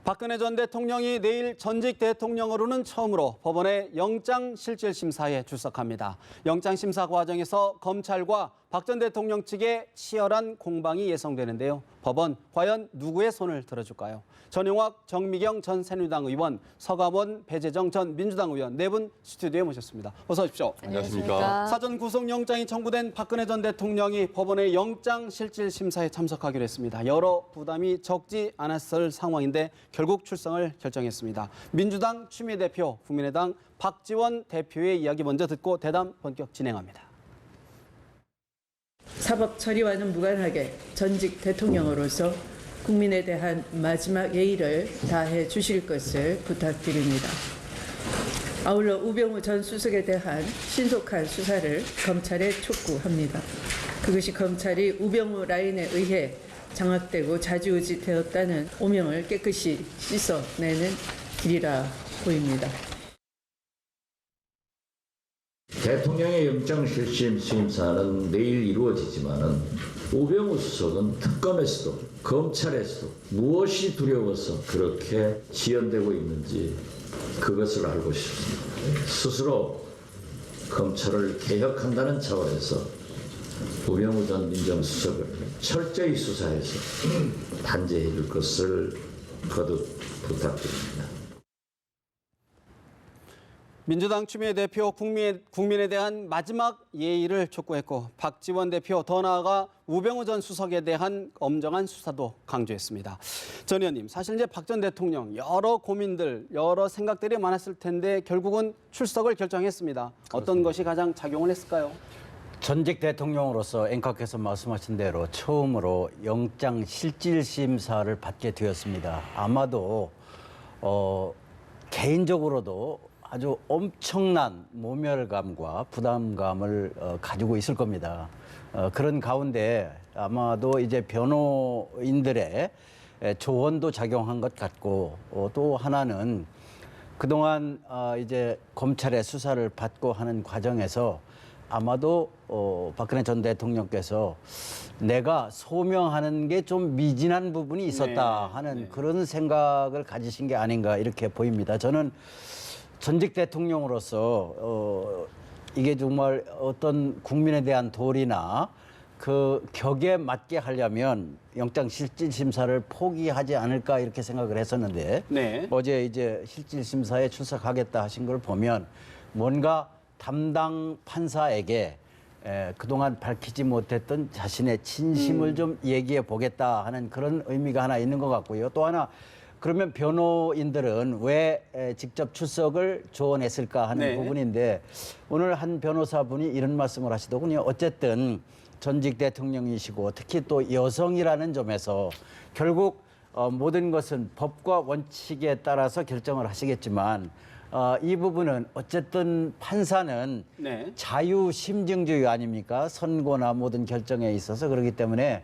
박근혜 전 대통령이 내일 전직 대통령으로는 처음으로 법원의 영장실질심사에 출석합니다. 영장심사 과정에서 검찰과 박 전 대통령 측의 치열한 공방이 예상되는데요. 법원 과연 누구의 손을 들어줄까요? 전용학, 정미경 전 새누리당 의원, 서가원, 배재정 전 민주당 의원 네 분 스튜디오에 모셨습니다. 어서 오십시오. 안녕하십니까. 사전 구속영장이 청구된 박근혜 전 대통령이 법원의 영장실질심사에 참석하기로 했습니다. 여러 부담이 적지 않았을 상황인데 결국 출석을 결정했습니다. 민주당 추미애 대표, 국민의당 박지원 대표의 이야기 먼저 듣고 대담 본격 진행합니다. 사법 처리와는 무관하게 전직 대통령으로서 국민에 대한 마지막 예의를 다해 주실 것을 부탁드립니다. 아울러 우병우 전 수석에 대한 신속한 수사를 검찰에 촉구합니다. 그것이 검찰이 우병우 라인에 의해 장악되고 좌지우지 되었다는 오명을 깨끗이 씻어내는 길이라 보입니다. 대통령의 영장실질 심사는 내일 이루어지지만은 우병우 수석은 특검에서도 검찰에서도 무엇이 두려워서 그렇게 지연되고 있는지 그것을 알고 싶습니다. 스스로 검찰을 개혁한다는 차원에서 우병우 전 민정수석을 철저히 수사해서 단죄해 줄 것을 거듭 부탁드립니다. 민주당 추미애 대표 국민에 대한 마지막 예의를 촉구했고 박지원 대표 더 나아가 우병우 전 수석에 대한 엄정한 수사도 강조했습니다. 전 의원님, 사실 이제 박 전 대통령 여러 고민들, 여러 생각들이 많았을 텐데 결국은 출석을 결정했습니다. 어떤 것이 가장 작용을 했을까요? 전직 대통령으로서 앵커께서 말씀하신 대로 처음으로 영장실질심사를 받게 되었습니다. 아마도 개인적으로도 아주 엄청난 모멸감과 부담감을 가지고 있을 겁니다. 그런 가운데 아마도 이제 변호인들의 조언도 작용한 것 같고 또 하나는 그동안 이제 검찰의 수사를 받고 하는 과정에서 아마도 박근혜 전 대통령께서 내가 소명하는 게 좀 미진한 부분이 있었다 하는 그런 생각을 가지신 게 아닌가 이렇게 보입니다. 저는 전직 대통령으로서 이게 정말 어떤 국민에 대한 도리나 그 격에 맞게 하려면 영장실질심사를 포기하지 않을까 이렇게 생각을 했었는데 어제 이제 실질심사에 출석하겠다 하신 걸 보면 뭔가 담당 판사에게 그동안 밝히지 못했던 자신의 진심을 좀 얘기해 보겠다 하는 그런 의미가 하나 있는 것 같고요. 또 하나 그러면 변호인들은 왜 직접 출석을 조언했을까 하는 부분인데 오늘 한 변호사분이 이런 말씀을 하시더군요. 어쨌든 전직 대통령이시고 특히 또 여성이라는 점에서 결국 모든 것은 법과 원칙에 따라서 결정을 하시겠지만 이 부분은 어쨌든 판사는 자유심증주의 아닙니까? 선고나 모든 결정에 있어서 그렇기 때문에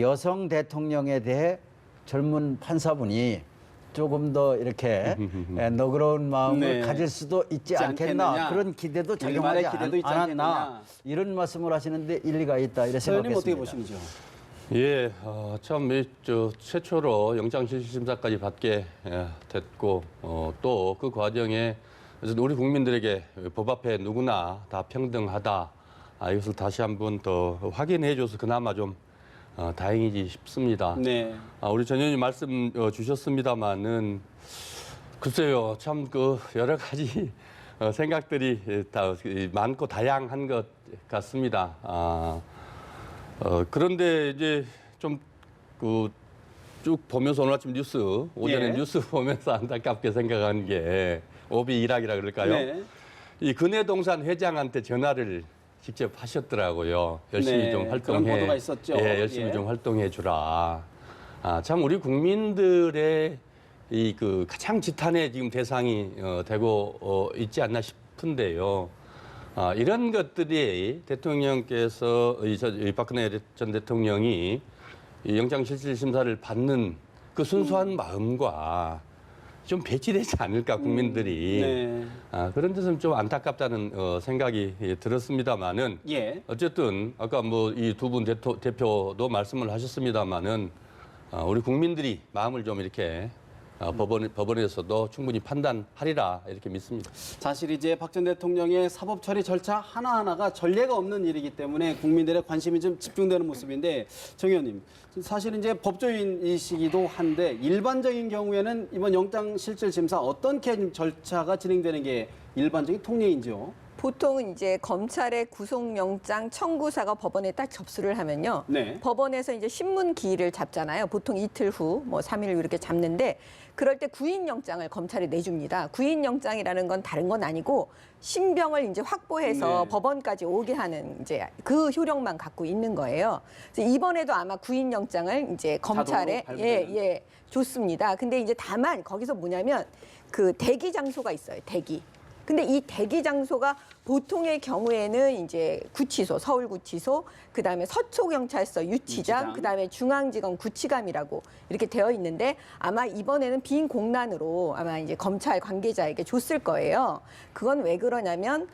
여성 대통령에 대해 젊은 판사분이 조금 더 이렇게 너그러운 마음을 가질 수도 있지 않겠나 그런 기대도 작용하지 않았나 이런 말씀을 하시는데 일리가 있다 이렇게 생각했습니다. 어떻게 보시는지요? 예, 참 최초로 영장실질심사까지 받게 됐고 또 그 과정에 우리 국민들에게 법 앞에 누구나 다 평등하다 이것을 다시 한번 더 확인해줘서 그나마 좀 다행이지 싶습니다. 우리 전 의원님 말씀 주셨습니다마는 글쎄요, 참 그 여러 가지 생각들이 다 많고 다양한 것 같습니다. 그런데 이제 좀 쭉 보면서 오늘 아침 오전에 뉴스 보면서 안타깝게 생각한 게 오비 일학이라 그럴까요? 이 근해동산 회장한테 전화를 직접 하셨더라고요. 열심히 좀 활동해. 그런 보도가 있었죠. 열심히 좀 활동해 주라. 참 우리 국민들의 이 그 가장 지탄의 지금 대상이 되고 있지 않나 싶은데요. 이런 것들이 대통령께서 이 박근혜 전 대통령이 이 영장실질심사를 받는 그 순수한 마음과 좀 배치되지 않을까 국민들이 그런 데서는 좀 안타깝다는 생각이 들었습니다만은 어쨌든 아까 뭐 이 두 분 대표도 말씀을 하셨습니다만은 우리 국민들이 마음을 좀 이렇게 법원에서도 충분히 판단하리라 이렇게 믿습니다. 사실 이제 박 전 대통령의 사법 처리 절차 하나하나가 전례가 없는 일이기 때문에 국민들의 관심이 좀 집중되는 모습인데 정 의원님, 사실 이제 법조인이시기도 한데 일반적인 경우에는 이번 영장실질심사 어떻게 좀 절차가 진행되는 게 일반적인 통례인지요? 보통은 이제 검찰의 구속영장 청구사가 법원에 딱 접수를 하면요. 네. 법원에서 이제 신문 기일을 잡잖아요. 보통 이틀 후, 뭐 3일 후 이렇게 잡는데 그럴 때 구인영장을 검찰에 내줍니다. 구인영장이라는 건 다른 건 아니고 신병을 이제 확보해서 네. 법원까지 오게 하는 이제 그 효력만 갖고 있는 거예요. 그래서 이번에도 아마 구인영장을 이제 검찰에 자동으로 발부되는. 줬습니다. 근데 이제 다만 거기서 뭐냐면 그 대기 장소가 있어요. 대기. 근데 이 대기 장소가 보통의 경우에는 이제 구치소, 서울구치소, 그다음에 서초경찰서 유치장, 그다음에 중앙지검 구치감이라고 이렇게 되어 있는데 아마 이번에는 빈 공란으로 아마 이제 검찰 관계자에게 줬을 거예요. 그건 왜 그러냐면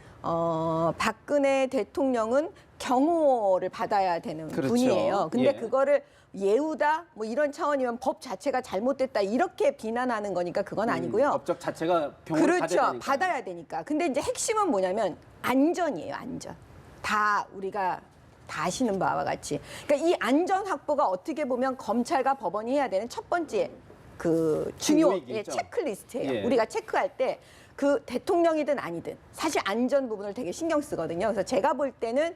박근혜 대통령은 경호를 받아야 되는 그렇죠. 분이에요. 근데 예. 그거를 예우다 뭐 이런 차원이면 법 자체가 잘못됐다 이렇게 비난하는 거니까 그건 아니고요. 법적 자체가 경호를 그렇죠. 받아야 되니까. 받아야 되니까. 근데 이제 핵심은 뭐냐면 안전이에요. 안전. 다 우리가 다 아시는 바와 같이. 그러니까 이 안전 확보가 어떻게 보면 검찰과 법원이 해야 되는 첫 번째 그 중요 요익이죠. 체크리스트예요. 예. 우리가 체크할 때 그 대통령이든 아니든 사실 안전 부분을 되게 신경 쓰거든요. 그래서 제가 볼 때는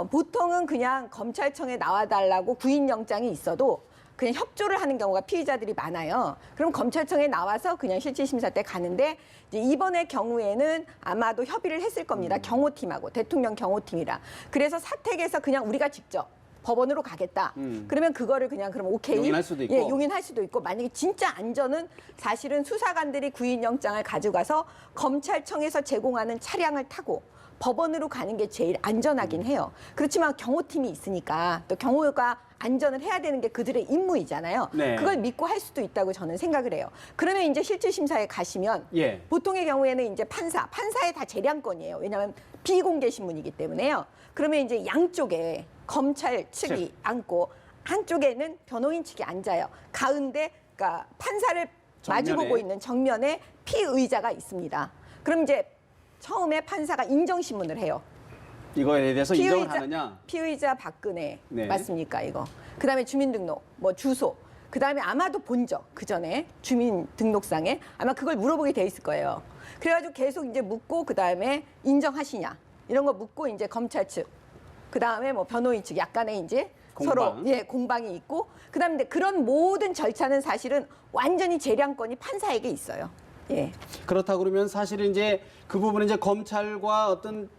보통은 그냥 검찰청에 나와달라고 구인영장이 있어도 그냥 협조를 하는 경우가 피의자들이 많아요. 그럼 검찰청에 나와서 그냥 실질심사 때 가는데 이제 이번의 경우에는 아마도 협의를 했을 겁니다. 경호팀하고 대통령 경호팀이랑. 그래서 사택에서 그냥 우리가 직접 법원으로 가겠다. 그러면 그거를 그냥 그럼 오케이. 용인할 수도 있고. 예, 용인할 수도 있고 만약에 진짜 안전은 사실은 수사관들이 구인영장을 가져가서 검찰청에서 제공하는 차량을 타고 법원으로 가는 게 제일 안전하긴 해요. 그렇지만 경호팀이 있으니까 또 경호가 안전을 해야 되는 게 그들의 임무이잖아요. 네. 그걸 믿고 할 수도 있다고 저는 생각을 해요. 그러면 이제 실질심사에 가시면 예. 보통의 경우에는 이제 판사의 다 재량권이에요. 왜냐하면 비공개 신문이기 때문에요. 그러면 이제 양쪽에 검찰 측이 앉고 한쪽에는 변호인 측이 앉아요. 가운데 그러니까 판사를 정면에. 마주보고 있는 정면에 피의자가 있습니다. 그럼 이제 처음에 판사가 인정신문을 해요. 이거에 대해서 인정을 하느냐? 피의자 박근혜 네. 맞습니까 이거? 그다음에 주민등록, 뭐 주소, 그다음에 아마도 본적 그 전에 주민등록상에 아마 그걸 물어보게 돼 있을 거예요. 그래가지고 계속 이제 묻고 그다음에 인정하시냐 이런 거 묻고 이제 검찰 측, 그다음에 뭐 변호인 측 약간의 이제 공방. 서로 공방이 있고 그다음에 이제 그런 모든 절차는 사실은 완전히 재량권이 판사에게 있어요. 예. 그렇다 그러면 사실은 이제 그 부분은 이제 검찰과 어떤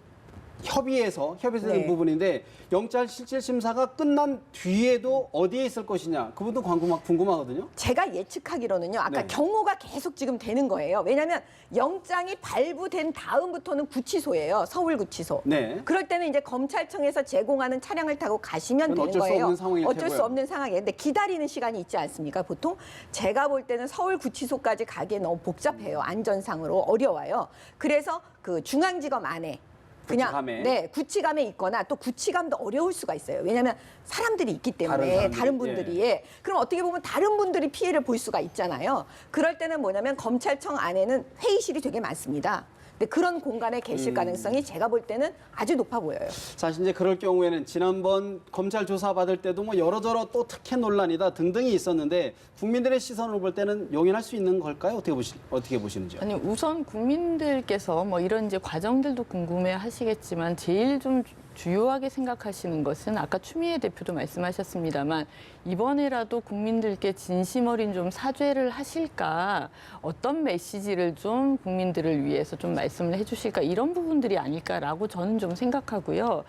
협의해서 되는 네. 부분인데 영장 실질심사가 끝난 뒤에도 어디에 있을 것이냐 그 부분도 궁금하거든요. 제가 예측하기로는요. 아까 네. 경호가 계속 지금 되는 거예요. 왜냐하면 영장이 발부된 다음부터는 구치소예요. 서울구치소. 네. 그럴 때는 이제 검찰청에서 제공하는 차량을 타고 가시면 그건 되는 어쩔 수 거예요. 없는 상황일 어쩔 수 테고요. 없는 상황이에요. 근데 기다리는 시간이 있지 않습니까? 보통 제가 볼 때는 서울구치소까지 가기에 너무 복잡해요. 안전상으로 어려워요. 그래서 그 중앙지검 안에 그냥 구치감에. 구치감에 있거나 또 구치감도 어려울 수가 있어요. 왜냐하면 사람들이 있기 때문에 다른 분들이 그럼 어떻게 보면 다른 분들이 피해를 볼 수가 있잖아요. 그럴 때는 뭐냐면 검찰청 안에는 회의실이 되게 많습니다. 근데 그런 공간에 계실 가능성이 제가 볼 때는 아주 높아 보여요. 사실 이제 그럴 경우에는 지난번 검찰 조사 받을 때도 뭐 여러저러 또 특혜 논란이다 등등이 있었는데 국민들의 시선으로 볼 때는 용인할 수 있는 걸까요? 어떻게 보시는지요? 아니 우선 국민들께서 뭐 이런 이제 과정들도 궁금해하시겠지만 제일 좀 주요하게 생각하시는 것은 아까 추미애 대표도 말씀하셨습니다만 이번에라도 국민들께 진심 어린 좀 사죄를 하실까, 어떤 메시지를 좀 국민들을 위해서 좀 말씀을 해주실까, 이런 부분들이 아닐까라고 저는 좀 생각하고요.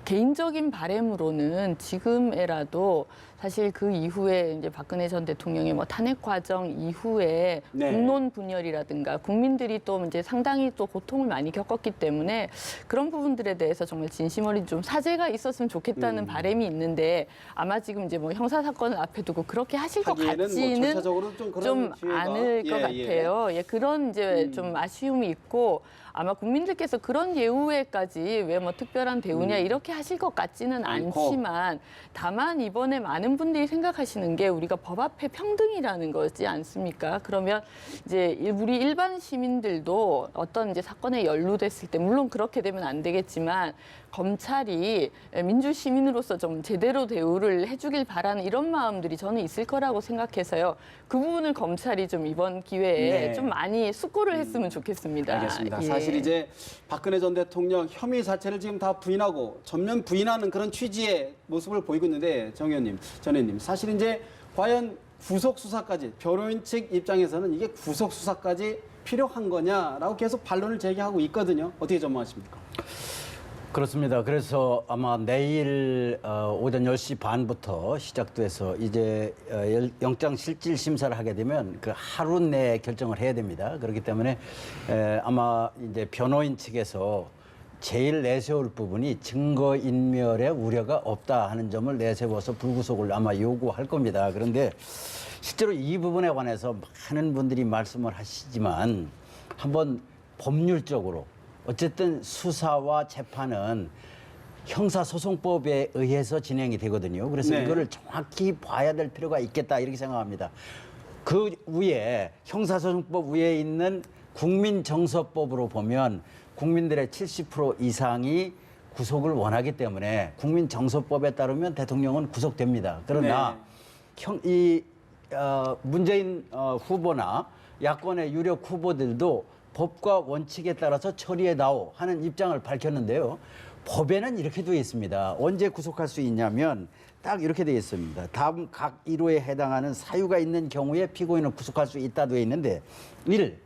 개인적인 바람으로는 지금에라도 사실 그 이후에 이제 박근혜 전 대통령의 뭐 탄핵 과정 이후에 네. 공론 분열이라든가 국민들이 또 이제 상당히 또 고통을 많이 겪었기 때문에 그런 부분들에 대해서 정말 진심 어린 좀 사죄가 있었으면 좋겠다는 바람이 있는데 아마 지금 이제 뭐 형사 사건을 앞에 두고 그렇게 하실 것 하기에는 뭐 같지는 절차적으로 좀 그런 좀 기회가. 않을 것 같아요. 예, 그런 이제 좀 아쉬움이 있고 아마 국민들께서 그런 예우회까지 왜 뭐 특별한 배우냐 이렇게 하실 것 같지는 않고. 않지만 다만 이번에 많은 분들이 생각하시는 게 우리가 법 앞에 평등이라는 거지 않습니까? 그러면 이제 우리 일반 시민들도 어떤 이제 사건에 연루됐을 때 물론 그렇게 되면 안 되겠지만 검찰이 민주 시민으로서 좀 제대로 대우를 해주길 바라는 이런 마음들이 저는 있을 거라고 생각해서요. 그 부분을 검찰이 좀 이번 기회에 네. 좀 많이 숙고를 했으면 좋겠습니다. 알겠습니다. 예. 사실 이제 박근혜 전 대통령 혐의 자체를 지금 다 부인하고 전면 부인하는 그런 취지의 모습을 보이고 있는데 정 의원님, 전 의원님, 사실 이제 과연 구속 수사까지 변호인 측 입장에서는 이게 구속 수사까지 필요한 거냐라고 계속 반론을 제기하고 있거든요. 어떻게 전망하십니까? 그렇습니다. 그래서 아마 내일 오전 10시 반부터 시작돼서 이제 영장 실질 심사를 하게 되면 그 하루 내에 결정을 해야 됩니다. 그렇기 때문에 아마 이제 변호인 측에서 제일 내세울 부분이 증거인멸의 우려가 없다 하는 점을 내세워서 불구속을 아마 요구할 겁니다. 그런데 실제로 이 부분에 관해서 많은 분들이 말씀을 하시지만 한번 법률적으로 어쨌든 수사와 재판은 형사소송법에 의해서 진행이 되거든요. 그래서 네. 이거를 정확히 봐야 될 필요가 있겠다 이렇게 생각합니다. 그 위에 형사소송법 위에 있는 국민정서법으로 보면 국민들의 70% 이상이 구속을 원하기 때문에 국민정서법에 따르면 대통령은 구속됩니다. 그러나 문재인 후보나 야권의 유력 후보들도 법과 원칙에 따라서 처리해다오 하는 입장을 밝혔는데요. 법에는 이렇게 되어 있습니다. 언제 구속할 수 있냐면 딱 이렇게 되어 있습니다. 다음 각 일호에 해당하는 사유가 있는 경우에 피고인을 구속할 수 있다 되어 있는데 1.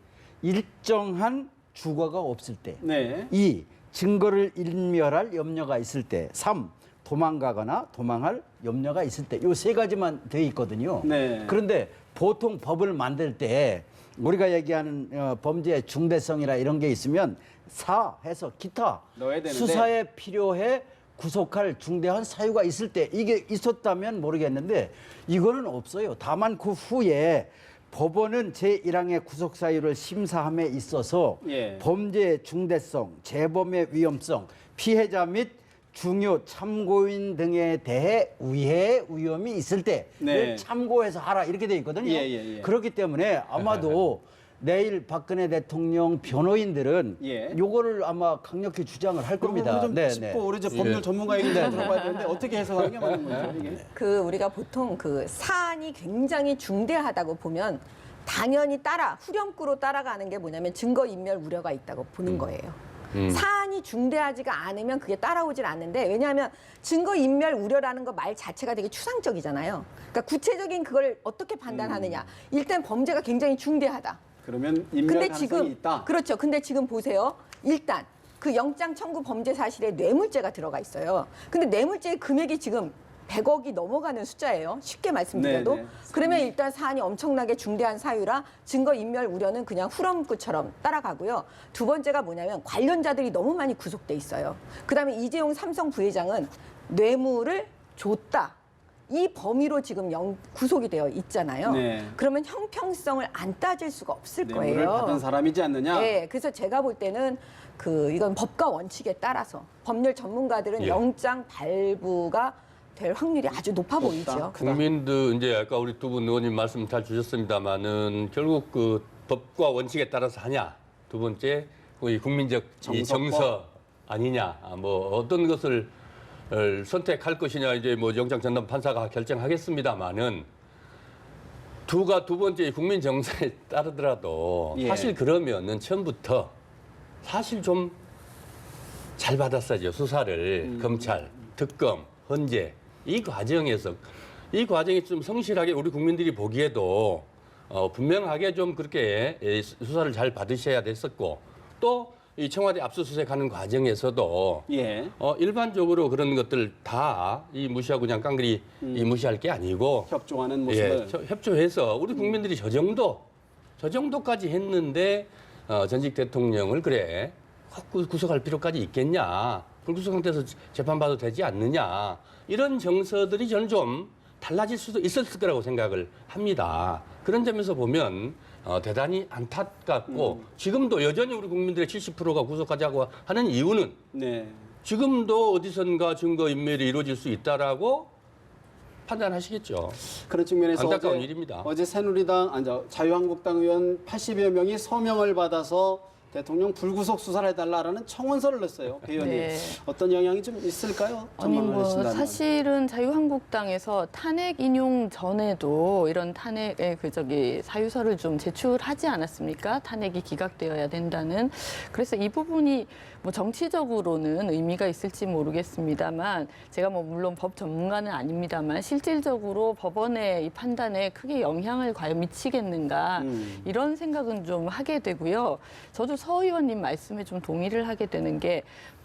일정한 주거가 없을 때 네. 2. 증거를 인멸할 염려가 있을 때 3. 도망가거나 도망할 염려가 있을 때 요 세 가지만 되어 있거든요. 네. 그런데 보통 법을 만들 때 우리가 얘기하는 범죄의 중대성이라 이런 게 있으면 사해서 기타 넣어야 되는데. 수사에 필요해 구속할 중대한 사유가 있을 때 이게 있었다면 모르겠는데 이거는 없어요. 다만 그 후에 법원은 제1항의 구속 사유를 심사함에 있어서 예. 범죄의 중대성, 재범의 위험성, 피해자 및 중요 참고인 등에 대해 우회의 위험이 있을 때 네. 참고해서 하라 이렇게 돼 있거든요. 예. 그렇기 때문에 아마도 내일 박근혜 대통령 변호인들은 예. 요거를 아마 강력히 주장을 할 그 겁니다. 부분 좀 짚고 우리 이제 법률 전문가 얘기 좀 들어봐야 되는데 어떻게 해석하는 게 맞는 거죠? 이게? 그 우리가 보통 그 사안이 굉장히 중대하다고 보면 당연히 후렴구로 따라가는 게 뭐냐면 증거인멸 우려가 있다고 보는 거예요. 사안이 중대하지가 않으면 그게 따라오질 않는데 왜냐하면 증거인멸 우려라는 거 말 자체가 되게 추상적이잖아요. 그러니까 구체적인 그걸 어떻게 판단하느냐. 일단 범죄가 굉장히 중대하다. 그러면 인멸 근데 가능성이 지금 있다. 그렇죠. 근데 지금 보세요. 일단 그 영장 청구 범죄 사실에 뇌물죄가 들어가 있어요. 근데 뇌물죄의 금액이 지금 100억이 넘어가는 숫자예요. 쉽게 말씀드려도. 네네. 그러면 일단 사안이 엄청나게 중대한 사유라 증거인멸 우려는 그냥 후렴구처럼 따라가고요. 두 번째가 뭐냐면 관련자들이 너무 많이 구속돼 있어요. 그다음에 이재용 삼성 부회장은 뇌물을 줬다. 이 범위로 지금 구속이 되어 있잖아요. 네. 그러면 형평성을 안 따질 수가 없을 뇌물을 거예요. 받은 사람이지 않느냐? 네, 그래서 제가 볼 때는 이건 법과 원칙에 따라서 법률 전문가들은 예. 영장 발부가 될 확률이 아주 높아 보이죠. 국민들 이제 아까 우리 두 분 의원님 말씀 잘 주셨습니다만은 결국 그 법과 원칙에 따라서 하냐 두 번째 이 국민적 이 정서 아니냐 뭐 어떤 것을 선택할 것이냐 이제 뭐 영장 전담 판사가 결정하겠습니다만은 두 번째 국민 정서에 따르더라도 예. 사실 그러면은 처음부터 사실 좀 잘 받았어야죠 수사를 검찰 특검 헌재 이 과정이 좀 성실하게 우리 국민들이 보기에도 분명하게 좀 그렇게 수사를 잘 받으셔야 됐었고 또 이 청와대 압수수색하는 과정에서도 예. 일반적으로 그런 것들 다 이 무시하고 그냥 깡그리 이 무시할 게 아니고 협조하는 모습을. 협조해서 우리 국민들이 저 정도까지 했는데 전직 대통령을 그래 구속할 필요까지 있겠냐? 불구속 상태에서 재판받아도 되지 않느냐? 이런 정서들이 저는 좀 달라질 수도 있었을 거라고 생각을 합니다. 그런 점에서 보면 대단히 안타깝고 지금도 여전히 우리 국민들의 70%가 구속하자고 하는 이유는 네. 지금도 어디선가 증거인멸이 이루어질 수 있다라고 판단하시겠죠. 그런 측면에서 안타까운 일입니다. 어제 자유한국당 의원 80여 명이 서명을 받아서 대통령 불구속 수사를 해달라라는 청원서를 냈어요. 의원이. 네. 어떤 영향이 좀 있을까요? 아니 전망을 뭐 하신다면. 사실은 자유한국당에서 탄핵 인용 전에도 이런 탄핵의 사유서를 좀 제출하지 않았습니까? 탄핵이 기각되어야 된다는. 그래서 이 부분이 뭐 정치적으로는 의미가 있을지 모르겠습니다만 제가 뭐 물론 법 전문가는 아닙니다만 실질적으로 법원의 이 판단에 크게 영향을 과연 미치겠는가 이런 생각은 좀 하게 되고요. 저도 서 의원님 말씀에 좀 동의를 하게 되는 게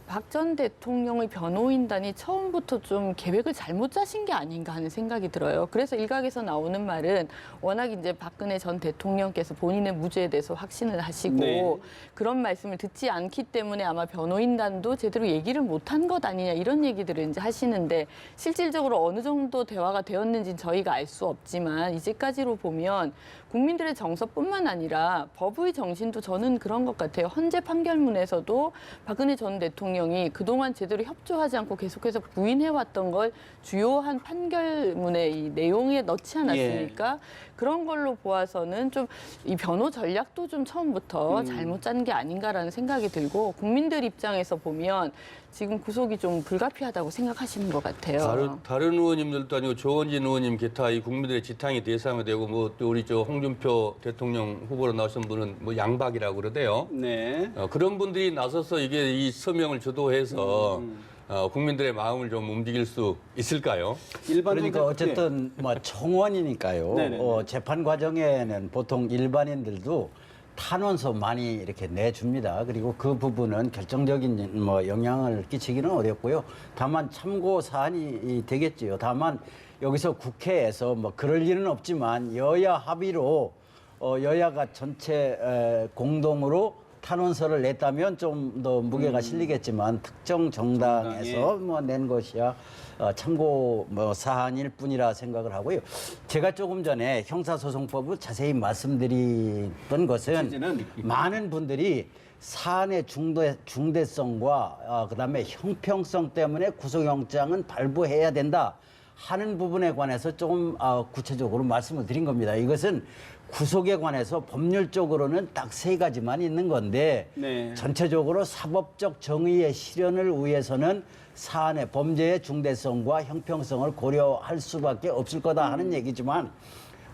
박 전 대통령의 변호인단이 처음부터 좀 계획을 잘못 짜신 게 아닌가 하는 생각이 들어요. 그래서 일각에서 나오는 말은 워낙 이제 박근혜 전 대통령께서 본인의 무죄에 대해서 확신을 하시고 네. 그런 말씀을 듣지 않기 때문에 아마 변호인단도 제대로 얘기를 못한 것 아니냐 이런 얘기들을 이제 하시는데 실질적으로 어느 정도 대화가 되었는지는 저희가 알 수 없지만 이제까지로 보면 국민들의 정서뿐만 아니라 법의 정신도 저는 그런 것 같아요. 헌재 판결문에서도 박근혜 전 대통령이 그동안 제대로 협조하지 않고 계속해서 부인해왔던 걸 주요한 판결문의 이 내용에 넣지 않았습니까? 그런 걸로 보아서는 좀 이 변호 전략도 좀 처음부터 잘못 짠 게 아닌가라는 생각이 들고 국민들 입장에서 보면 지금 구속이 좀 불가피하다고 생각하시는 것 같아요. 다른 의원님들도 아니고 조원진 의원님 기타 이 국민들의 지탕이 대상이 되고 뭐 또 우리 저 홍준표 대통령 후보로 나오신 분은 뭐 양박이라고 그러대요. 네. 그런 분들이 나서서 이게 이 서명을 주도해서 국민들의 마음을 좀 움직일 수 있을까요? 그러니까 어쨌든 뭐 청원이니까요. 네네. 재판 과정에는 보통 일반인들도 탄원서 많이 이렇게 내줍니다. 그리고 그 부분은 결정적인 뭐 영향을 끼치기는 어렵고요. 다만 참고 사안이 되겠지요. 다만 여기서 국회에서 뭐 그럴 일은 없지만 여야 합의로 여야가 전체 공동으로 탄원서를 냈다면 좀 더 무게가 실리겠지만 특정 정당에서 뭐 낸 것이야 참고 뭐 사안일 뿐이라 생각을 하고요. 제가 조금 전에 형사소송법을 자세히 말씀드렸던 것은 많은 분들이 사안의 중대성과 그다음에 형평성 때문에 구속영장은 발부해야 된다 하는 부분에 관해서 조금 구체적으로 말씀을 드린 겁니다. 이것은 구속에 관해서 법률적으로는 딱 3가지만 있는 건데 네. 전체적으로 사법적 정의의 실현을 위해서는 사안의 범죄의 중대성과 형평성을 고려할 수밖에 없을 거다 하는 얘기지만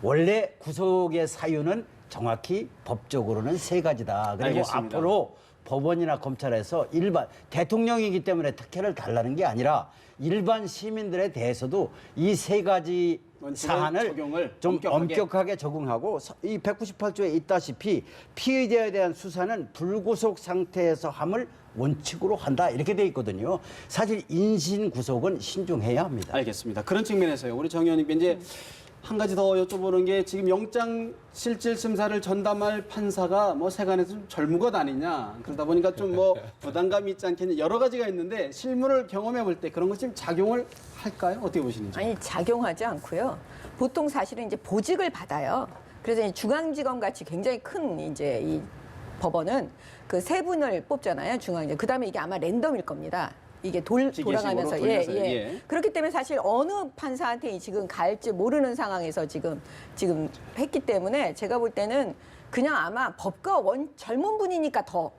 원래 구속의 사유는 정확히 법적으로는 3가지다. 그리고 알겠습니다. 앞으로 법원이나 검찰에서 일반 대통령이기 때문에 특혜를 달라는 게 아니라 일반 시민들에 대해서도 이 3가지 사안을 좀 엄격하게 적용하고 이 198조에 있다시피 피의자에 대한 수사는 불구속 상태에서 함을 원칙으로 한다 이렇게 돼 있거든요. 사실 인신 구속은 신중해야 합니다. 알겠습니다. 그런 측면에서요. 우리 정 의원님 이제 한 가지 더 여쭤보는 게 지금 영장 실질 심사를 전담할 판사가 뭐 세간에서 좀 젊은 것 아니냐. 그러다 보니까 좀 뭐 부담감이 있지 않겠냐. 여러 가지가 있는데 실무를 경험해 볼 때 그런 것 좀 작용을 할까요? 어떻게 보시는지? 아니 작용하지 않고요. 보통 사실은 이제 보직을 받아요. 그래서 이 중앙지검 같이 굉장히 큰 이제 이 법원은 그 3분을 뽑잖아요. 중앙지검. 그다음에 이게 아마 랜덤일 겁니다. 이게 돌아가면서 돌려서, 그렇기 때문에 사실 어느 판사한테 지금 갈지 모르는 상황에서 지금 했기 때문에 제가 볼 때는 그냥 아마 법과 젊은 분이니까 더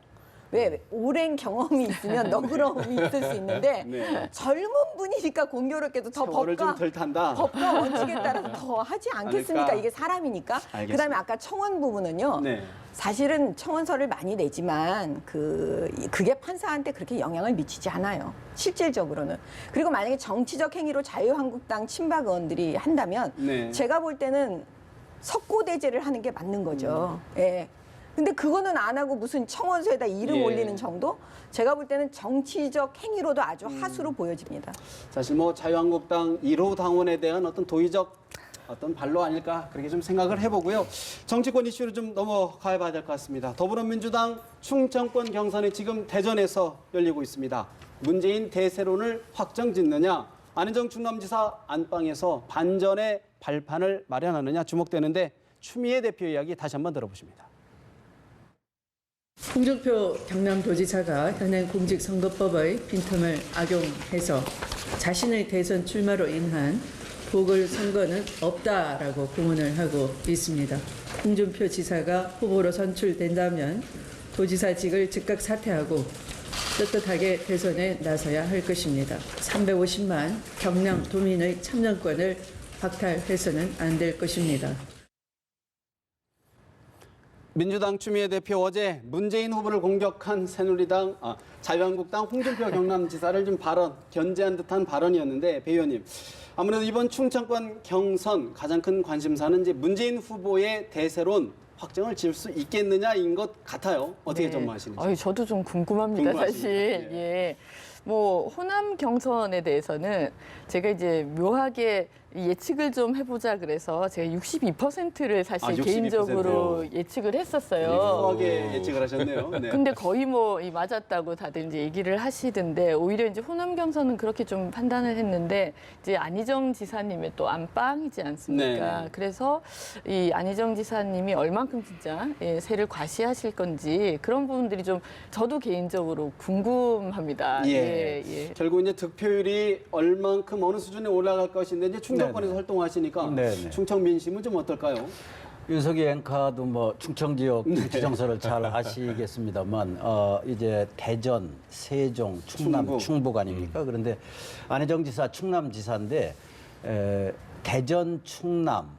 왜 오랜 경험이 있으면 너그러움이 있을 수 있는데 네. 젊은 분이니까 공교롭게도 더 세월을 좀 덜 탄다. 법과 원칙에 따라서 더 하지 않겠습니까? 않을까? 이게 사람이니까. 알겠습니다. 그다음에 아까 청원 부분은요. 네. 사실은 청원서를 많이 내지만 그게 판사한테 그렇게 영향을 미치지 않아요. 실질적으로는. 그리고 만약에 정치적 행위로 자유한국당 친박 의원들이 한다면 네. 제가 볼 때는 석고대죄를 하는 게 맞는 거죠. 예. 근데 그거는 안 하고 무슨 청원서에다 이름 올리는 정도? 제가 볼 때는 정치적 행위로도 아주 하수로 보여집니다. 사실 뭐 자유한국당 1호 당원에 대한 어떤 도의적 어떤 발로 아닐까 그렇게 좀 생각을 해보고요. 정치권 이슈로 좀 넘어가 봐야 될 것 같습니다. 더불어민주당 충청권 경선이 지금 대전에서 열리고 있습니다. 문재인 대세론을 확정짓느냐 안희정 충남지사 안방에서 반전의 발판을 마련하느냐 주목되는데 추미애 대표 이야기 다시 한번 들어보십니다. 홍준표 경남도지사가 현행 공직선거법의 빈틈을 악용해서 자신의 대선 출마로 인한 보궐선거는 없다라고 공언을 하고 있습니다. 홍준표 지사가 후보로 선출된다면 도지사직을 즉각 사퇴하고 떳떳하게 대선에 나서야 할 것입니다. 350만 경남 도민의 참정권을 박탈해서는 안 될 것입니다. 민주당 추미애 대표 어제 문재인 후보를 공격한 새누리당 자유한국당 홍준표 경남지사를 좀 견제한 듯한 발언이었는데 배 의원님 아무래도 이번 충청권 경선 가장 큰 관심사는 이제 문재인 후보의 대세론 확정을 지을 수 있겠느냐인 것 같아요. 어떻게 전망하시는지. 저도 좀 궁금합니다, 궁금하십니까? 사실. 네. 예. 뭐 호남 경선에 대해서는 제가 이제 묘하게 예측을 좀 해보자 그래서 제가 62%를 사실 62%요? 개인적으로 예측을 했었어요. 후하게 예측을 하셨네요. 네. 근데 거의 뭐 맞았다고 다들 이제 얘기를 하시던데 오히려 이제 호남 경선은 그렇게 좀 판단을 했는데 이제 안희정 지사님의 또 안방이지 않습니까? 네. 그래서 이 안희정 지사님이 얼만큼 진짜 세를 과시하실 건지 그런 부분들이 좀 저도 개인적으로 궁금합니다. 예. 결국 이제 득표율이 얼만큼 어느 수준에 올라갈 것인데 이제 충청권에서 활동하시니까 네네. 충청 민심은 좀 어떨까요? 윤석이 앵커도 뭐 충청 지역 지정서를 잘 아시겠습니다만 이제 대전, 세종, 충남, 충북 아닙니까? 그런데 안희정 지사 충남지사인데 대전, 충남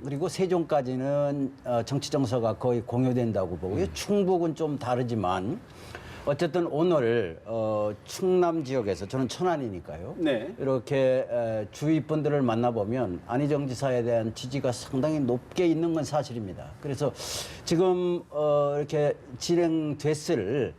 그리고 세종까지는 정치 정서가 거의 공유된다고 보고요. 충북은 좀 다르지만 어쨌든 오늘 충남 지역에서 저는 천안이니까요. 네. 이렇게 주위 분들을 만나보면 안희정 지사에 대한 지지가 상당히 높게 있는 건 사실입니다. 그래서 지금 이렇게 진행됐을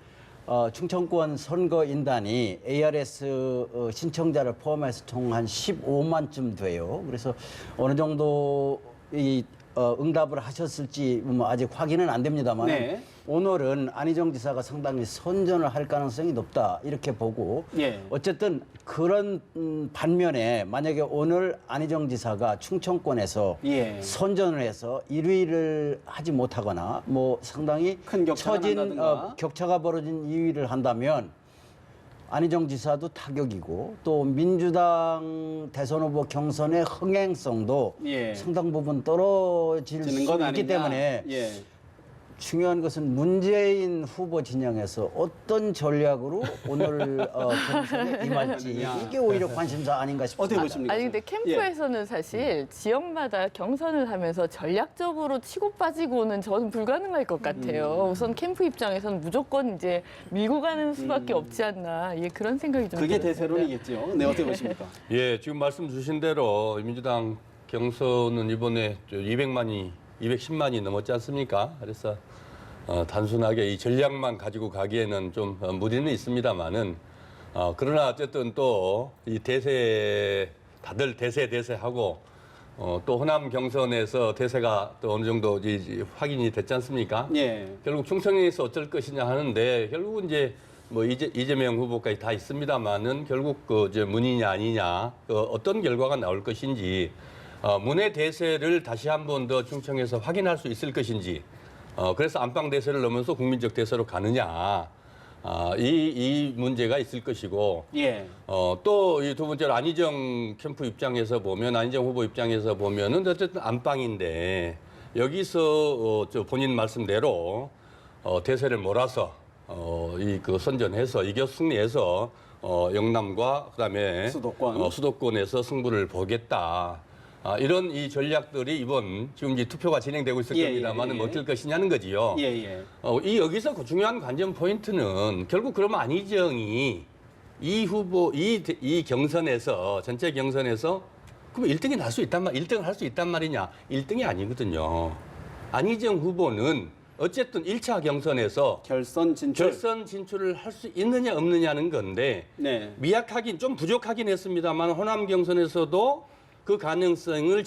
충청권 선거인단이 ARS 신청자를 포함해서 총 한 15만쯤 돼요. 그래서 어느 정도 이 응답을 하셨을지 뭐 아직 확인은 안 됩니다만 네. 오늘은 안희정 지사가 상당히 선전을 할 가능성이 높다 이렇게 보고 예. 어쨌든 그런 반면에 만약에 오늘 안희정 지사가 충청권에서 예. 선전을 해서 1위를 하지 못하거나 뭐 상당히 큰 격차가 처진 난다든가. 격차가 벌어진 2위를 한다면 안희정 지사도 타격이고 또 민주당 대선 후보 경선의 흥행성도 예. 상당 부분 떨어질 수 지는 건 있기 아니냐. 때문에 예. 중요한 것은 문재인 후보 진영에서 어떤 전략으로 오늘 경선에 임할지 이게 오히려 관심사 아닌가 어떻게 싶습니다. 보십니까? 아니 근데 캠프에서는 사실 지역마다 경선을 하면서 전략적으로 치고 빠지고는 저는 불가능할 것 같아요. 우선 캠프 입장에서는 무조건 이제 밀고 가는 수밖에 없지 않나 그런 생각이 좀 그게 들었습니다. 대세론이겠죠. 네, 어떻게 보십니까? 예, 지금 말씀 주신 대로 민주당 경선은 이번에 210만이 넘었지 않습니까? 그래서 단순하게 이 전략만 가지고 가기에는 좀 무리는 있습니다만은 그러나 어쨌든 또 이 다들 대세하고 또 호남 경선에서 대세가 또 어느 정도 확인이 됐지 않습니까? 예. 결국 충청에서 어쩔 것이냐 하는데 결국은 이제 뭐 이재명 후보까지 다 있습니다만은 결국 이제 문이냐 아니냐 어떤 결과가 나올 것인지 문의 대세를 다시 한 번 더 충청에서 확인할 수 있을 것인지 그래서 안방 대세를 넘어서 국민적 대세로 가느냐 이 문제가 있을 것이고 예. 또 이 두 번째로 안희정 캠프 입장에서 보면 안희정 후보 입장에서 보면은 어쨌든 안방인데 여기서 저 본인 말씀대로 대세를 몰아서 그 선전해서 이겨 승리해서 영남과 그다음에 수도권에서 승부를 보겠다. 이런 이 전략들이 이번 지금 이제 투표가 진행되고 있을 겁니다만은 어떨 것이냐는 거지요. 이 여기서 중요한 관전 포인트는 결국 그러면 안희정이 이 후보 이 경선에서 전체 경선에서 그럼 1등이 날 수 있단 1등을 할 수 있단 말이냐? 1등이 아니거든요. 안희정 후보는 어쨌든 1차 경선에서 결선 진출을 할 수 있느냐 없느냐는 건데 네. 미약하긴 좀 부족하긴 했습니다만 호남 경선에서도 그 가능성을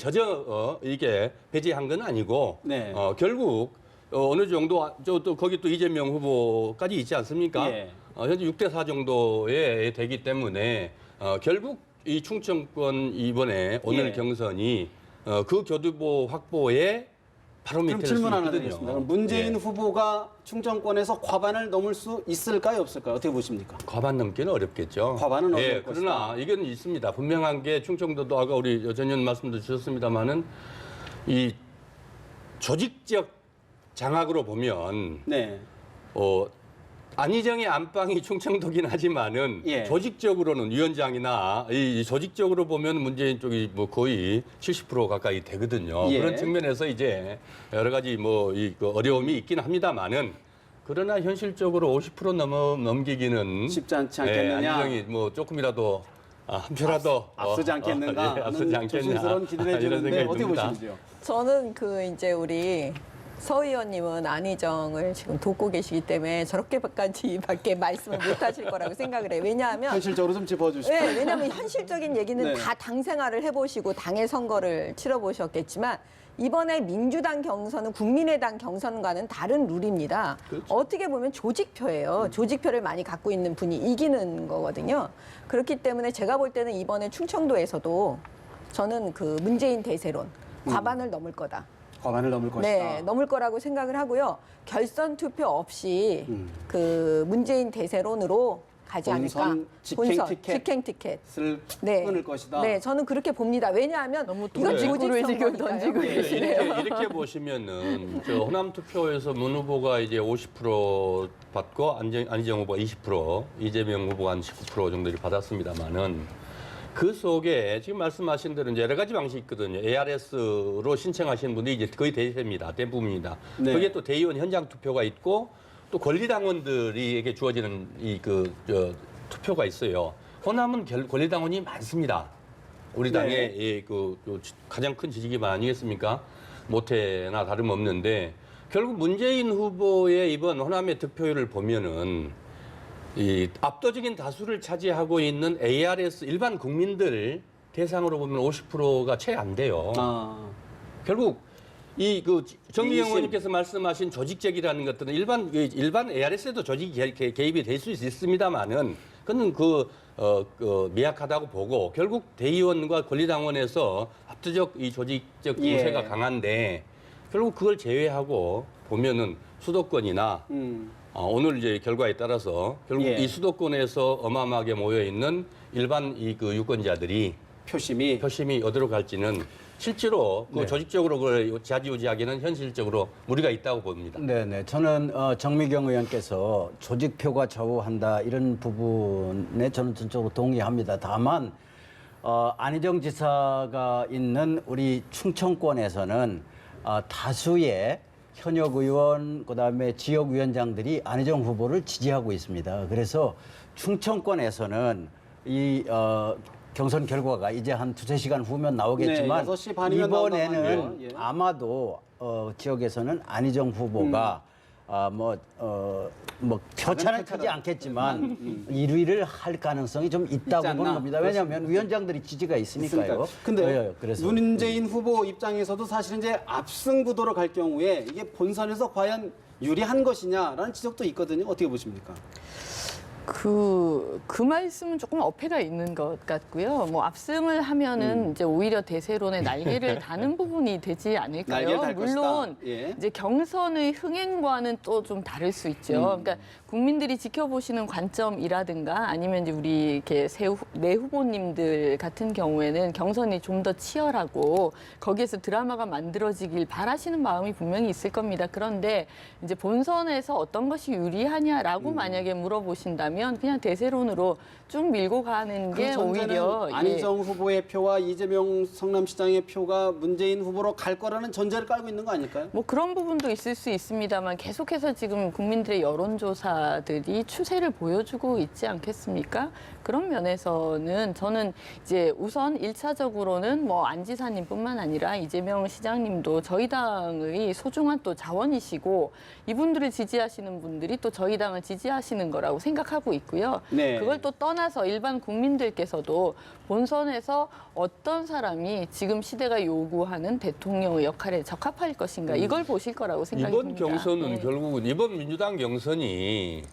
이게 배제한 건 아니고 네. 결국 어느 정도 또 거기 또 이재명 후보까지 있지 않습니까? 예. 현재 6대4 정도에 되기 때문에 결국 이 충청권 이번에 오늘 예. 경선이 그 교두보 확보에 그럼 바로미터일 수 질문 하나 있거든요. 드리겠습니다. 그럼 문재인 예. 후보가 충청권에서 과반을 넘을 수 있을까요, 없을까요? 어떻게 보십니까? 과반 넘기는 어렵겠죠. 과반은 어려울 예, 것이다. 그러나 이건 있습니다. 분명한 게 충청도도 아까 우리 전 의원 말씀도 주셨습니다마는 이 조직적 장악으로 보면 네. 안희정의 안방이 충청도긴 하지만은 예. 조직적으로는 위원장이나 이 조직적으로 보면 문재인 쪽이 뭐 거의 70% 가까이 되거든요. 예. 그런 측면에서 이제 여러 가지 그 어려움이 있긴 합니다만은 그러나 현실적으로 50% 넘기기는 쉽지 않지 않겠느냐. 안희정이 뭐 조금이라도 한 표라도 앞서지 않겠는가? 예, 앞서지 않겠냐. 조심스러운 기대를 이런 해주는데 생각이 어떻게 듭니다. 보시는지요? 저는 이제 우리 서 의원님은 안희정을 지금 돕고 계시기 때문에 저렇게까지밖에 말씀을 못 하실 거라고 생각을 해요. 왜냐하면 현실적으로 좀 짚어주십시오. 네, 왜냐하면 현실적인 얘기는 네. 다 당 생활을 해보시고 당의 선거를 치러보셨겠지만 이번에 민주당 경선은 국민의당 경선과는 다른 룰입니다. 그렇죠. 어떻게 보면 조직표예요. 조직표를 많이 갖고 있는 분이 이기는 거거든요. 그렇기 때문에 제가 볼 때는 이번에 충청도에서도 저는 그 문재인 대세론 과반을 넘을 거다. 과반을 넘을 것이다. 네, 넘을 거라고 생각을 하고요. 결선 투표 없이 그 문재인 대세론으로 가지 않을까. 본선 직행 티켓. 직행 티켓. 을 네. 끊을 것이다. 네, 저는 그렇게 봅니다. 왜냐하면 너무 이건 돈지구를 조직 지금 선거니까요. 던지고 네. 계시네요. 이렇게 보시면은 저 호남 투표에서 문 후보가 이제 50% 받고 안희정 후보가 20%, 이재명 후보가 한 19% 정도를 받았습니다만은 그 속에 지금 말씀하신 대로 이제 여러 가지 방식이 있거든요. ARS로 신청하시는 분들이 이제 거의 대세입니다. 대부분입니다. 네. 거기에 또 대의원 현장 투표가 있고 또 권리당원들에게 주어지는 투표가 있어요. 호남은 권리당원이 많습니다. 우리 네. 당의 가장 큰 지지기반 아니겠습니까? 모태나 다름없는데 결국 문재인 후보의 이번 호남의 득표율을 보면은 이 압도적인 다수를 차지하고 있는 ARS 일반 국민들 대상으로 보면 50%가 채 안 돼요. 아, 결국 정기영 민심. 의원님께서 말씀하신 조직적이라는 것들은 일반 ARS에도 조직이 개입이 될 수 있습니다만은 그는 미약하다고 보고 결국 대의원과 권리당원에서 압도적 이 조직적 예. 요새가 강한데 결국 그걸 제외하고 보면은 수도권이나 오늘 이제 결과에 따라서 결국 예. 이 수도권에서 어마어마하게 모여 있는 일반 유권자들이 표심이 어디로 갈지는 실제로 네. 조직적으로 그걸 좌지우지하기는 현실적으로 무리가 있다고 봅니다. 네네. 저는 정미경 의원께서 조직표가 좌우한다 이런 부분에 저는 전적으로 동의합니다. 다만 안희정 지사가 있는 우리 충청권에서는 다수의 현역 의원 그다음에 지역 위원장들이 안희정 후보를 지지하고 있습니다. 그래서 충청권에서는 이 경선 결과가 이제 한 두세 시간 후면 나오겠지만 네, 6시 반이면 나온다고 이번에는 하네요. 예. 아마도 지역에서는 안희정 후보가 표차는 크지 않겠지만 1위를 할 가능성이 좀 있다고 않나? 보는 겁니다. 왜냐하면 위원장들이 지지가 있으니까요. 근데 그래서 문재인 후보 입장에서도 사실 이제 압승 구도로 갈 경우에 이게 본선에서 과연 유리한 것이냐라는 지적도 있거든요. 어떻게 보십니까? 그 말씀은 조금 어폐가 있는 것 같고요. 뭐 압승을 하면은 이제 오히려 대세론의 날개를 다는 부분이 되지 날개를 않을까요? 달 물론 것이다. 예. 이제 경선의 흥행과는 또 좀 다를 수 있죠. 그러니까 국민들이 지켜보시는 관점이라든가 아니면 이제 우리 이렇게 내 후보님들 같은 경우에는 경선이 좀 더 치열하고 거기에서 드라마가 만들어지길 바라시는 마음이 분명히 있을 겁니다. 그런데 이제 본선에서 어떤 것이 유리하냐라고 만약에 물어보신다면 그냥 대세론으로 쭉 밀고 가는 그 게 전제는 오히려 안희정 후보의 표와 이재명 성남시장의 표가 문재인 후보로 갈 거라는 전제를 깔고 있는 거 아닐까요? 뭐 그런 부분도 있을 수 있습니다만 계속해서 지금 국민들의 여론조사들이 추세를 보여주고 있지 않겠습니까? 그런 면에서는 저는 이제 우선 1차적으로는 뭐 안 지사님뿐만 아니라 이재명 시장님도 저희 당의 소중한 또 자원이시고 이분들을 지지하시는 분들이 또 저희 당을 지지하시는 거라고 생각하고 있고요. 네. 그걸 또 떠나서 일반 국민들께서도 본선에서 어떤 사람이 지금 시대가 요구하는 대통령의 역할에 적합할 것인가 이걸 보실 거라고 생각이 이번 듭니다. 경선은 네. 결국은 이번 민주당 경선이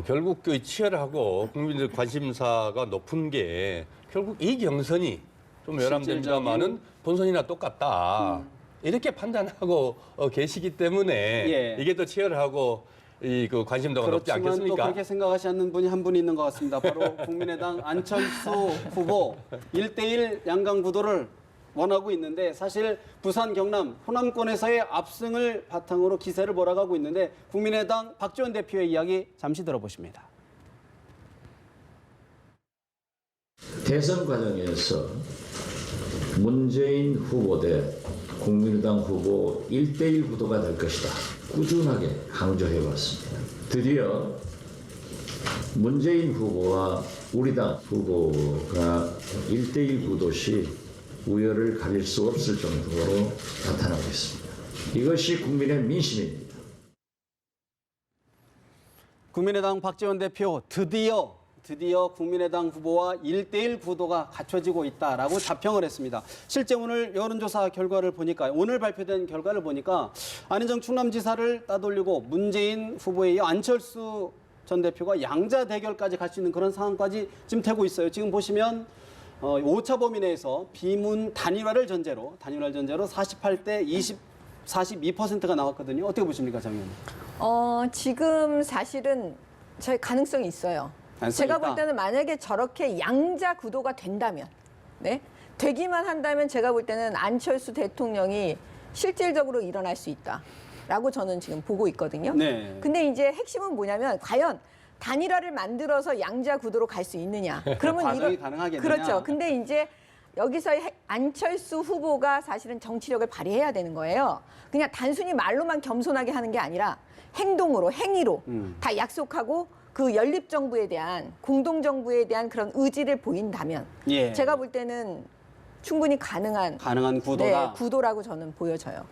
결국 그 치열하고 국민들 관심사가 높은 게 결국 이 경선이 좀 열람됩니다만은 본선이나 똑같다. 이렇게 판단하고 계시기 때문에 예. 이게 더 치열하고 그 관심도가 높지 그렇지만 또 않겠습니까? 그렇게 생각하지 않는 분이 한 분 있는 것 같습니다. 바로 국민의당 안철수 후보 1대1 양강 구도를 원하고 있는데 사실 부산, 경남, 호남권에서의 압승을 바탕으로 기세를 몰아가고 있는데 국민의당 박지원 대표의 이야기 잠시 들어보십니다. 대선 과정에서 문재인 후보 대 국민의당 후보 1대1 구도가 될 것이다. 꾸준하게 강조해 왔습니다. 드디어 문재인 후보와 우리 당 후보가 1대1 구도시 우열을 가릴 수 없을 정도로 나타나고 있습니다. 이것이 국민의 민심입니다. 국민의당 박지원 대표 드디어 국민의당 후보와 1대1 구도가 갖춰지고 있다라고 자평을 했습니다. 실제 오늘 여론조사 결과를 보니까 오늘 발표된 결과를 보니까 안희정 충남지사를 따돌리고 문재인 후보에 이어 안철수 전 대표가 양자 대결까지 갈 수 있는 그런 상황까지 지금 되고 있어요. 지금 보시면 5차 범위 내에서 비문 단일화를 전제로 48대 42%가 나왔거든요. 어떻게 보십니까, 장 의원님? 지금 사실은 저희 가능성이 있어요. 가능성이 제가 있다. 볼 때는 만약에 저렇게 양자 구도가 된다면, 네? 되기만 한다면 제가 볼 때는 안철수 대통령이 실질적으로 일어날 수 있다라고 저는 지금 보고 있거든요. 네. 근데 이제 핵심은 뭐냐면 과연 단일화를 만들어서 양자 구도로 갈 수 있느냐? 그러면 과정이 가능하겠느냐? 그렇죠. 근데 이제 여기서 안철수 후보가 사실은 정치력을 발휘해야 되는 거예요. 그냥 단순히 말로만 겸손하게 하는 게 아니라 행동으로, 행위로 다 약속하고 그 연립정부에 대한, 공동정부에 대한 그런 의지를 보인다면 예. 제가 볼 때는 충분히 가능한 구도다. 네, 구도라고 저는 보여져요.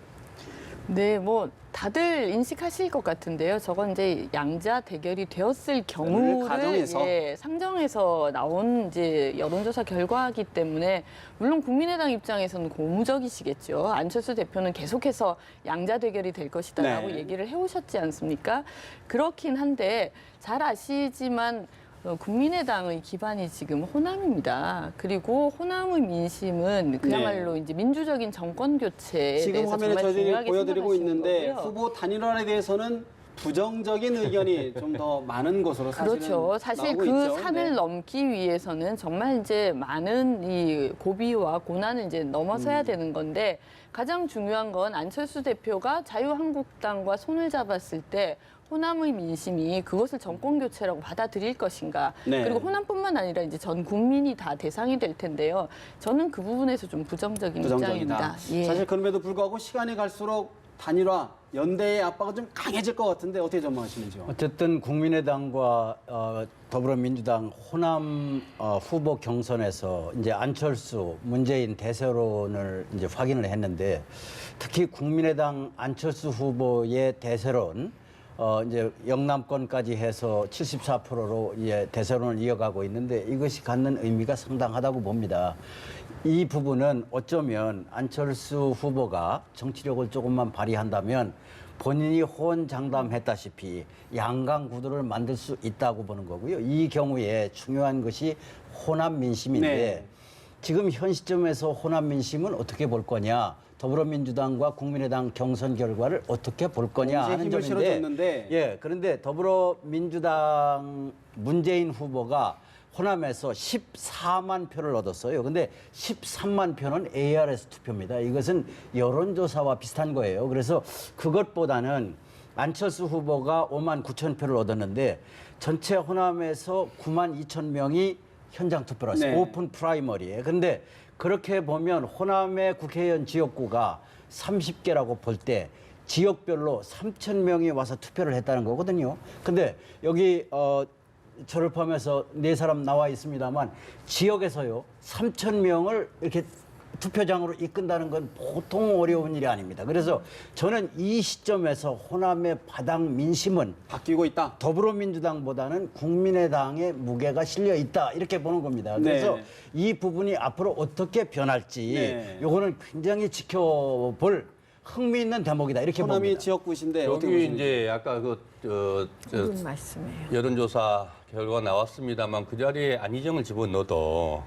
네, 뭐 다들 인식하실 것 같은데요. 저건 이제 양자 대결이 되었을 경우를 가정해서. 상정해서 나온 이제 여론조사 결과이기 때문에 물론 국민의당 입장에서는 고무적이시겠죠. 안철수 대표는 계속해서 양자 대결이 될 것이다라고 네. 얘기를 해오셨지 않습니까? 그렇긴 한데 잘 아시지만 국민의당의 기반이 지금 호남입니다. 그리고 호남의 민심은 그야말로 이제 민주적인 정권 교체에 지금 대해서 화면에 정말 저희들이 중요하게 보여드리고 생각하시는 있는데 거고요. 후보 단일화에 대해서는 부정적인 의견이 좀 더 많은 것으로 사실은 그렇죠. 사실 나오고 그 있죠. 산을 네. 넘기 위해서는 정말 이제 많은 이 고비와 고난을 이제 넘어서야 되는 건데 가장 중요한 건 안철수 대표가 자유한국당과 손을 잡았을 때 호남의 민심이 그것을 정권 교체라고 받아들일 것인가. 네. 그리고 호남뿐만 아니라 이제 전 국민이 다 대상이 될 텐데요. 저는 그 부분에서 좀 부정적인 입장입니다. 예. 사실 그럼에도 불구하고 시간이 갈수록 단일화, 연대의 압박은 좀 강해질 것 같은데 어떻게 전망하시는지요? 어쨌든 국민의당과 더불어민주당 호남 후보 경선에서 이제 안철수, 문재인 대세론을 이제 확인을 했는데 특히 국민의당 안철수 후보의 대세론 이제 영남권까지 해서 74%로 이제 대세론을 이어가고 있는데 이것이 갖는 의미가 상당하다고 봅니다. 이 부분은 어쩌면 안철수 후보가 정치력을 조금만 발휘한다면 본인이 호언장담했다시피 양강 구도를 만들 수 있다고 보는 거고요. 이 경우에 중요한 것이 호남 민심인데 네. 지금 현 시점에서 호남 민심은 어떻게 볼 거냐? 더불어민주당과 국민의당 경선 결과를 어떻게 볼 거냐 이제 하는 힘을 점인데, 실어줬는데. 예, 그런데 더불어민주당 문재인 후보가 호남에서 14만 표를 얻었어요. 근데 13만 표는 ARS 투표입니다. 이것은 여론조사와 비슷한 거예요. 그래서 그것보다는 안철수 후보가 5만 9천 표를 얻었는데 전체 호남에서 9만 2천 명이 현장 투표를 했어요. 네. 오픈 프라이머리에. 근데 그렇게 보면 호남의 국회의원 지역구가 30개라고 볼 때 지역별로 3천 명이 와서 투표를 했다는 거거든요. 근데 여기 저를 포함해서 4사람 나와 있습니다만 지역에서요 3천 명을 이렇게 투표장으로 이끈다는 건 보통 어려운 일이 아닙니다. 그래서 저는 이 시점에서 호남의 바닥 민심은 바뀌고 있다. 더불어민주당보다는 국민의당의 무게가 실려 있다 이렇게 보는 겁니다. 그래서 네. 이 부분이 앞으로 어떻게 변할지 네. 요거는 굉장히 지켜볼 흥미있는 대목이다 이렇게 호남이 봅니다. 지역구신데 어떻게 여기 보십니까? 이제 아까 무슨 말씀이에요? 여론조사 결과 나왔습니다만 그 자리에 안희정을 집어넣어도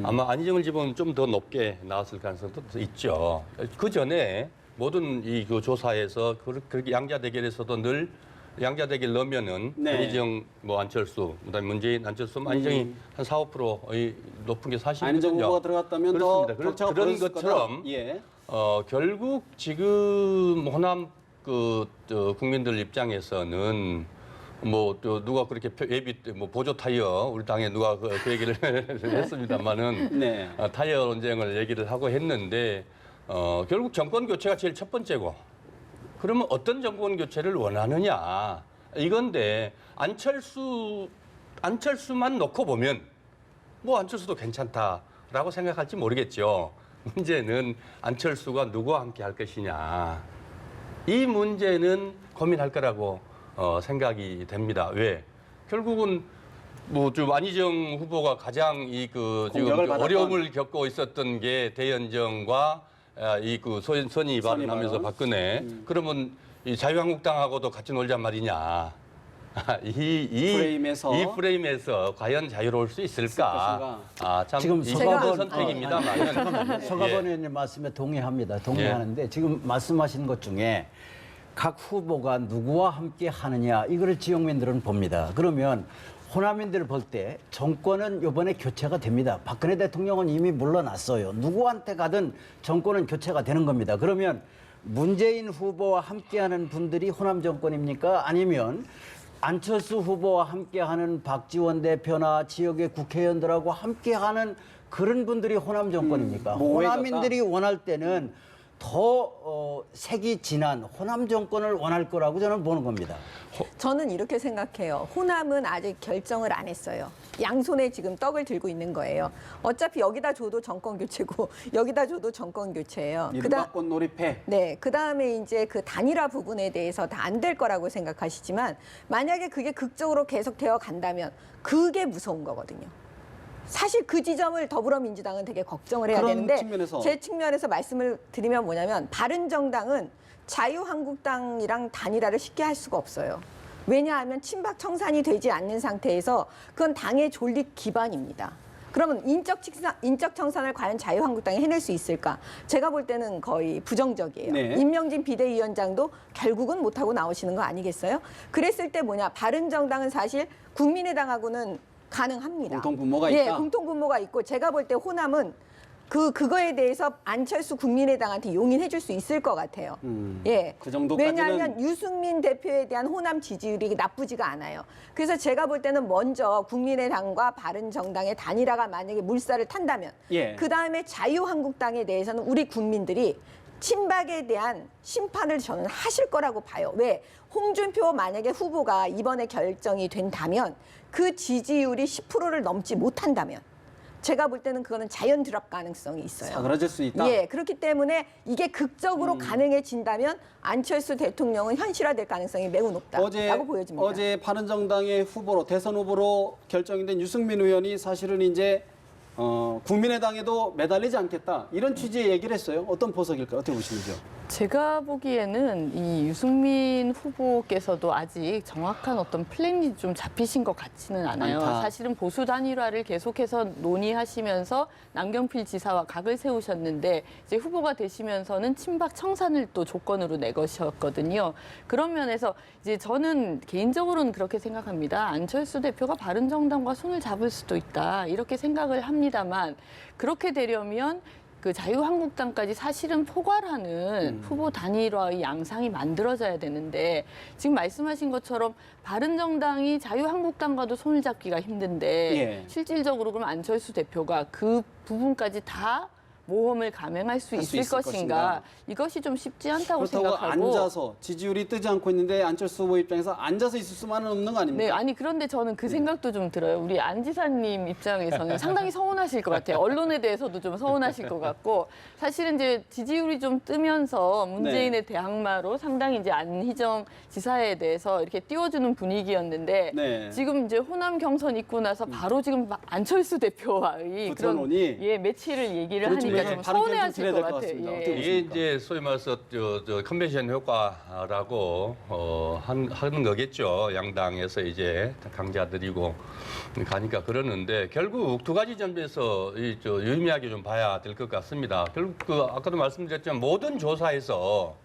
아마 안희정을 집어넣으면 좀 더 높게 나왔을 가능성도 있죠. 그 전에 모든 이 그 조사에서 그렇게 양자 대결에서도 늘 양자 대결 넣으면은 네. 안희정, 뭐 안철수, 그다음에 문재인, 안철수, 안희정이 한 4~5% 높은 게 사실이거든요. 안희정 후보가 들어갔다면 더 그렇습니다. 격차가 그런 벌어졌을 것처럼 거다. 예. 결국 지금 호남 국민들 입장에서는 뭐 또 누가 그렇게 예비 뭐 보조 타이어 우리 당에 누가 그 얘기를 했습니다만은 네. 타이어 논쟁을 얘기를 하고 했는데 결국 정권 교체가 제일 첫 번째고 그러면 어떤 정권 교체를 원하느냐 이건데 안철수만 놓고 보면 뭐 안철수도 괜찮다라고 생각할지 모르겠죠. 문제는 안철수가 누구와 함께 할 것이냐. 이 문제는 고민할 거라고 생각이 됩니다. 왜? 결국은 뭐 좀 안희정 후보가 가장 지금 공격을 받았던. 어려움을 겪고 있었던 게 대연정과 선의 발언하면서 박근혜. 그러면 이 자유한국당하고도 같이 놀자 말이냐. 프레임에서. 이 프레임에서 과연 자유로울 수 있을까? 참 지금 힘든 서가번 선택입니다만. 서가번 의원님 말씀에 동의합니다. 동의하는데 지금 말씀하신 것 중에 각 후보가 누구와 함께 하느냐 이거를 지역민들은 봅니다. 그러면 호남인들을 볼 때 정권은 이번에 교체가 됩니다. 박근혜 대통령은 이미 물러났어요. 누구한테 가든 정권은 교체가 되는 겁니다. 그러면 문재인 후보와 함께하는 분들이 호남 정권입니까? 아니면 안철수 후보와 함께하는 박지원 대표나 지역의 국회의원들하고 함께하는 그런 분들이 호남 정권입니까? 모호해졌다. 호남인들이 원할 때는 더 색이 진한 호남 정권을 원할 거라고 저는 보는 겁니다. 저는 이렇게 생각해요. 호남은 아직 결정을 안 했어요. 양손에 지금 떡을 들고 있는 거예요. 어차피 여기다 줘도 정권 교체고 여기다 줘도 정권 교체예요. 이른바 꽃놀이패. 네, 그 다음에 이제 그 단일화 부분에 대해서 다 안 될 거라고 생각하시지만 만약에 그게 극적으로 계속 되어 간다면 그게 무서운 거거든요. 사실 그 지점을 더불어민주당은 되게 걱정을 해야 그런 되는데 측면에서. 제 측면에서 말씀을 드리면 뭐냐면 바른정당은 자유한국당이랑 단일화를 쉽게 할 수가 없어요. 왜냐하면 친박 청산이 되지 않는 상태에서 그건 당의 존립 기반입니다. 그러면 인적 청산을 과연 자유한국당이 해낼 수 있을까? 제가 볼 때는 거의 부정적이에요. 네. 임명진 비대위원장도 결국은 못하고 나오시는 거 아니겠어요? 그랬을 때 뭐냐? 바른정당은 사실 국민의당하고는 가능합니다. 공통분모가 예, 있다. 공통분모가 있고 제가 볼 때 호남은 그거에 대해서 안철수 국민의당한테 용인해 줄 수 있을 것 같아요. 예. 그 정도까지는. 왜냐하면 유승민 대표에 대한 호남 지지율이 나쁘지가 않아요. 그래서 제가 볼 때는 먼저 국민의당과 바른정당의 단일화가 만약에 물살을 탄다면 예. 그다음에 자유한국당에 대해서는 우리 국민들이 친박에 대한 심판을 저는 하실 거라고 봐요. 왜? 홍준표 만약에 후보가 이번에 결정이 된다면 그 지지율이 10%를 넘지 못한다면 제가 볼 때는 그거는 자연 드랍 가능성이 있어요. 사그라질 수 있다. 예, 그렇기 때문에 이게 극적으로 가능해진다면 안철수 대통령은 현실화될 가능성이 매우 높다라고 보여집니다. 어제 바른정당의 후보로 대선 후보로 결정이 된 유승민 의원이 사실은 이제 국민의당에도 매달리지 않겠다 이런 취지의 얘기를 했어요. 어떤 보석일까요? 어떻게 보시는지요? 제가 보기에는 이 유승민 후보께서도 아직 정확한 어떤 플랜이 좀 잡히신 것 같지는 않아요. 않다. 사실은 보수 단일화를 계속해서 논의하시면서 남경필 지사와 각을 세우셨는데 이제 후보가 되시면서는 친박 청산을 또 조건으로 내거셨거든요. 그런 면에서 이제 저는 개인적으로는 그렇게 생각합니다. 안철수 대표가 바른정당과 손을 잡을 수도 있다 이렇게 생각을 합니다만 그렇게 되려면 그 자유한국당까지 사실은 포괄하는 후보 단일화의 양상이 만들어져야 되는데 지금 말씀하신 것처럼 바른정당이 자유한국당과도 손을 잡기가 힘든데 예. 실질적으로 그럼 안철수 대표가 그 부분까지 다 모험을 감행할 수 할수 있을 있을 것인가 것인가. 이것이 좀 쉽지 않다고 그렇다고 생각하고 앉아서 지지율이 뜨지 않고 있는데 안철수 후보 입장에서 앉아서 있을 수만은 없는 거 아닙니까? 네, 아니 그런데 저는 그 생각도 좀 들어요. 우리 안 지사님 입장에서는 상당히 서운하실 것 같아요. 언론에 대해서도 좀 서운하실 것 같고 사실은 이제 지지율이 좀 뜨면서 문재인의 대항마로 상당히 이제 안희정 지사에 대해서 이렇게 띄워주는 분위기였는데 네. 지금 이제 호남 경선 있고 나서 바로 지금 막 안철수 대표와의 그런 부천론이. 예 매치를 얘기를 그렇죠. 그러니까 좀 다른 견해 좀 서운해하실 드려야 것 될 것 같아요. 같습니다. 예. 어떻게 이게 보십니까? 이제 소위 말해서 저 컨벤션 효과라고 하는 거겠죠. 양당에서 이제 강자들이고 가니까 그러는데 결국 두 가지 점에서 유의미하게 좀 봐야 될 것 같습니다. 결국 아까도 말씀드렸지만 모든 조사에서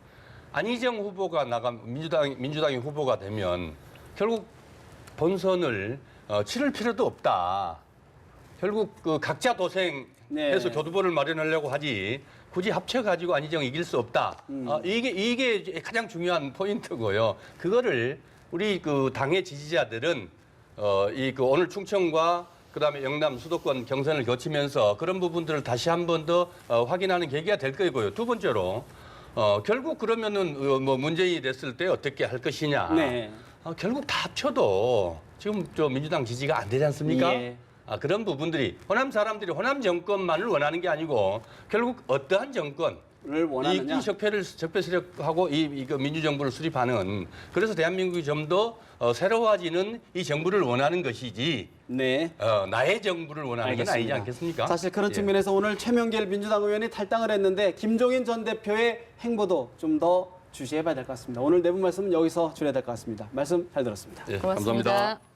안희정 후보가 민주당이 후보가 되면 결국 본선을 치를 필요도 없다. 결국 각자 도생해서 네. 교두보를 마련하려고 하지 굳이 합쳐가지고 안희정 이길 수 없다. 이게 가장 중요한 포인트고요. 그거를 우리 당의 지지자들은 오늘 충청과 그다음에 영남 수도권 경선을 거치면서 그런 부분들을 다시 한 번 더 확인하는 계기가 될 거고요. 두 번째로 결국 그러면은 문재인이 됐을 때 어떻게 할 것이냐. 네. 결국 다 합쳐도 지금 민주당 지지가 안 되지 않습니까? 예. 그런 부분들이 호남 사람들이 호남 정권만을 원하는 게 아니고 결국 어떠한 정권 를 원하느냐. 이 적폐 세력하고 이 민주정부를 수립하는 그래서 대한민국이 좀 더 새로워지는 이 정부를 원하는 것이지 네. 나의 정부를 원하는 건 아니지 않겠습니까? 사실 그런 예. 측면에서 오늘 최명길 민주당 의원이 탈당을 했는데 김종인 전 대표의 행보도 좀 더 주시해봐야 될 것 같습니다. 오늘 내부 말씀은 여기서 줄여야 될 것 같습니다. 말씀 잘 들었습니다. 예, 고맙습니다. 감사합니다.